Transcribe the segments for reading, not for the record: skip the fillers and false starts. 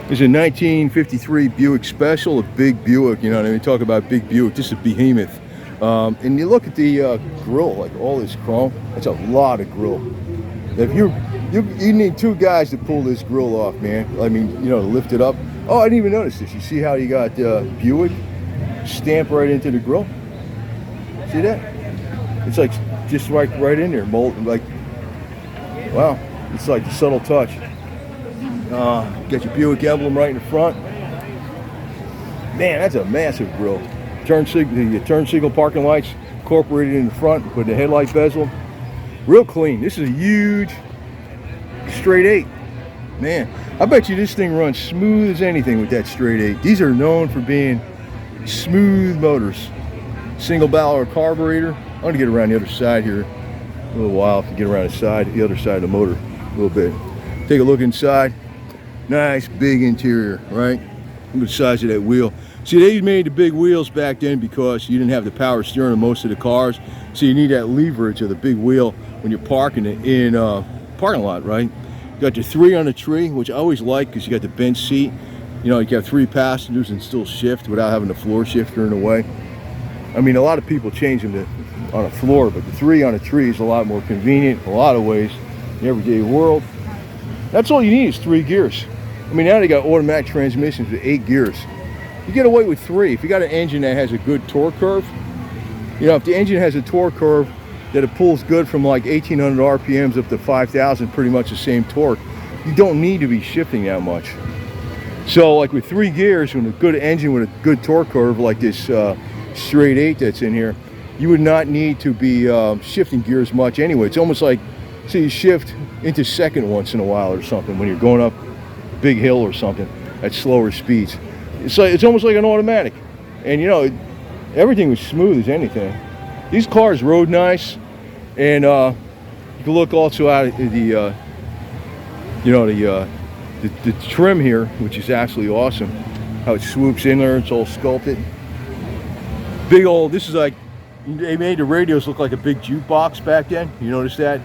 It's a 1953 Buick Special, a big Buick. You know what I mean? Talk about big Buick. This is a behemoth. And you look at the grill, like all this chrome. That's a lot of grill. If you need two guys to pull this grill off, man. I mean, you know, to lift it up. Oh, I didn't even notice this. You see how you got Buick stamped right into the grill? See that? It's like just right in there, mold. Like, wow, it's like a subtle touch. Got your Buick emblem right in the front. Man, that's a massive grill. The turn signal parking lights incorporated in the front with the headlight bezel. Real clean. This is a huge straight 8. Man, I bet you this thing runs smooth as anything with that straight 8. These are known for being smooth motors. Single barrel carburetor. I'm gonna get around the other side here a little while to get around the other side of the motor a little bit. Take a look inside. Nice big interior, right? Look at the size of that wheel. See, they made the big wheels back then because you didn't have the power steering in most of the cars. So you need that leverage of the big wheel when you're parking it in a parking lot, right? You got your 3 on the tree, which I always like because you got the bench seat. You know, you got 3 passengers and still shift without having the floor shifter in the way. I mean, a lot of people change them on a floor, but the 3 on a tree is a lot more convenient in a lot of ways in the everyday world. That's all you need is 3 gears. I mean, now they got automatic transmissions with 8 gears. You get away with 3. If you got an engine that has a good torque curve, you know, if the engine has a torque curve that it pulls good from like 1800 RPMs up to 5,000, pretty much the same torque, you don't need to be shifting that much. So like with 3 gears and a good engine with a good torque curve like this straight 8 that's in here, you would not need to be shifting gears much anyway. It's almost like, so you shift into second once in a while or something when you're going up a big hill or something at slower speeds. It's almost like an automatic. And you know, everything was smooth as anything. These cars rode nice, and you can look also out at the the trim here, which is absolutely awesome. How it swoops in there, it's all sculpted. Big old, this is like, they made the radios look like a big jukebox back then. You notice that?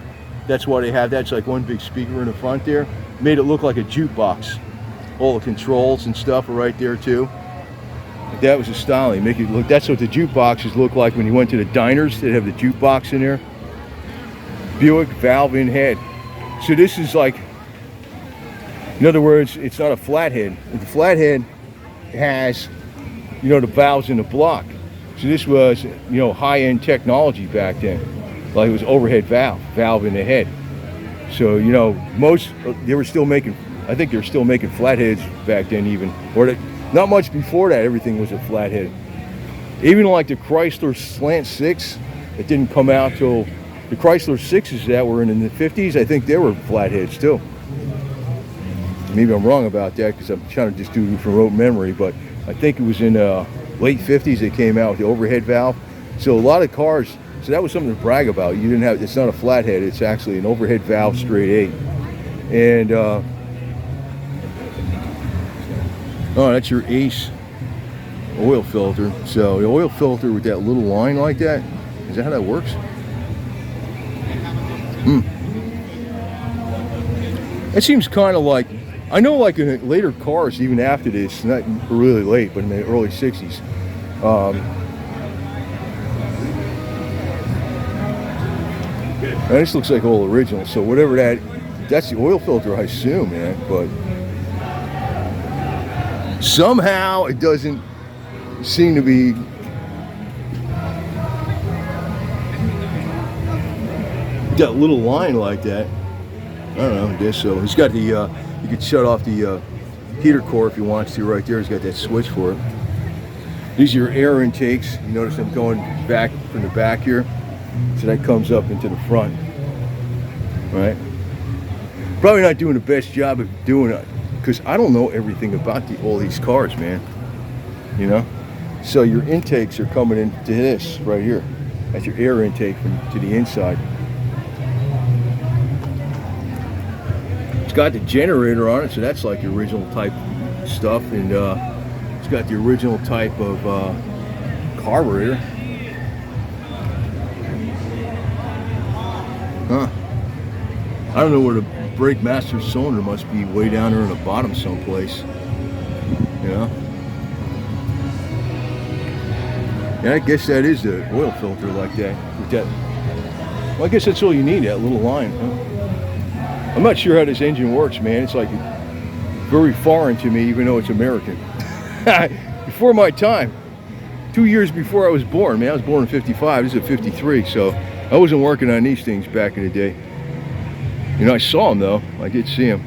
That's why they have that. It's like one big speaker in the front there. Made it look like a jukebox. All the controls and stuff are right there too. That was the styling. Make it look. That's what the jukeboxes look like when you went to the diners. They'd have the jukebox in there. Buick valve in head. So this is like, in other words, it's not a flathead. The flathead has, you know, the valves in the block. So this was, you know, high-end technology back then. Like it was overhead valve in the head. So, you know, they were still making, I think they were still making flatheads back then even. Or not much before that, everything was a flathead. Even like the Chrysler Slant 6, it didn't come out till, the Chrysler 6s that were in the 50s, I think they were flatheads too. Maybe I'm wrong about that because I'm trying to just do from rote memory, but I think it was in late 50s they came out with the overhead valve. So a lot of cars, so that was something to brag about. You didn't have, it's not a flathead, it's actually an overhead valve straight 8. And oh, that's your Ace oil filter. So the oil filter with that little line like that, is that how that works? It seems kind of like, I know like in later cars, even after this, not really late, but in the early 60s, and this looks like all original, so whatever that's the oil filter, I assume, man, but somehow it doesn't seem to be got a little line like that. I don't know, I guess so. He's got the, you could shut off the heater core if you want to right there. He's got that switch for it. These are your air intakes. You notice them going back from the back here. So that comes up into the front, right? Probably not doing the best job of doing it because I don't know everything about all these cars, man. You know? So your intakes are coming into this right here. That's your air intake to the inside. It's got the generator on it, so that's like the original type stuff, and it's got the original type of carburetor. Huh. I don't know where the brake master cylinder must be, way down there in the bottom someplace. You know? And I guess that is the oil filter like that. With that. Well, I guess that's all you need, that little line. Huh? I'm not sure how this engine works, man. It's like very foreign to me, even though it's American. Before my time. 2 years before I was born, man. I was born in 55. This is a 53, so I wasn't working on these things back in the day. You know, I saw them, though. I did see them.